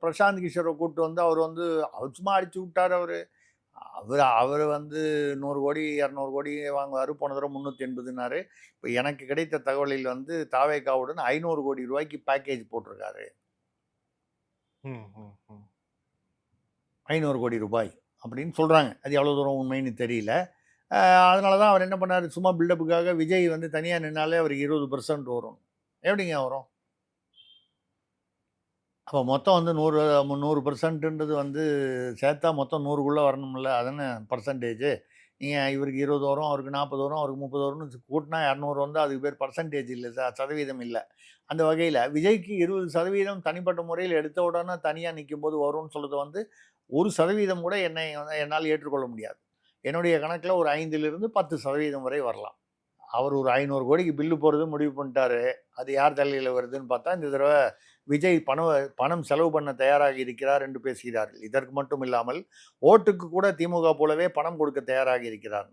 பிரசாந்த் கிஷோரை கூப்பிட்டு வந்து அவர் சும்மா அடிச்சு விட்டார். அவர் வந்து 100 கோடி 200 கோடி வாங்குவார். போன தடவை 380னாரு. இப்போ எனக்கு கிடைத்த தகவலில் வந்து தாவேகாவுடன் 500 கோடி ரூபாய்க்கு பேக்கேஜ் போட்டிருக்காரு. 500 கோடி ரூபாய் அப்படின்னு சொல்கிறாங்க. அது எவ்வளோ தூரம் உண்மைன்னு தெரியல. அதனால தான் அவர் என்ன பண்ணார், சும்மா பில்டப்புக்காக விஜய் வந்து தனியாக நின்னாலே அவருக்கு 20% வரும். எப்படிங்க வரும்? அப்போ மொத்தம் வந்து 100% வந்து சேர்த்தா மொத்தம் 100க்குள்ளே வரணும்ல. அதானே பர்சன்டேஜ். நீங்கள் இவருக்கு 20 வரும், அவருக்கு 40 வரும், அவருக்கு 30 வரும்னு கூட்டினா 200 வந்தால் அதுக்கு பேர் பர்சன்டேஜ் இல்லை, சதவீதம் இல்லை. அந்த வகையில் விஜய்க்கு 20% தனிப்பட்ட முறையில் எடுத்த உடனே தனியாக நிற்கும்போது வரும்னு சொல்கிறது வந்து 1% கூட என்னால் ஏற்றுக்கொள்ள முடியாது. என்னுடைய கணக்கில் ஒரு 5லிருந்து 10% வரை வரலாம். அவர் ஒரு 500 கோடிக்கு பில்லு போடுறது முடிவு பண்ணிட்டாரு. அது யார் தலையில் வருதுன்னு பார்த்தா, இந்த தடவை விஜய் பணம் செலவு பண்ண தயாராக இருக்கிறார் என்று பேசுகிறார்கள். இதற்கு மட்டும் இல்லாமல் ஓட்டுக்கு கூட திமுக போலவே பணம் கொடுக்க தயாராக இருக்கிறார்.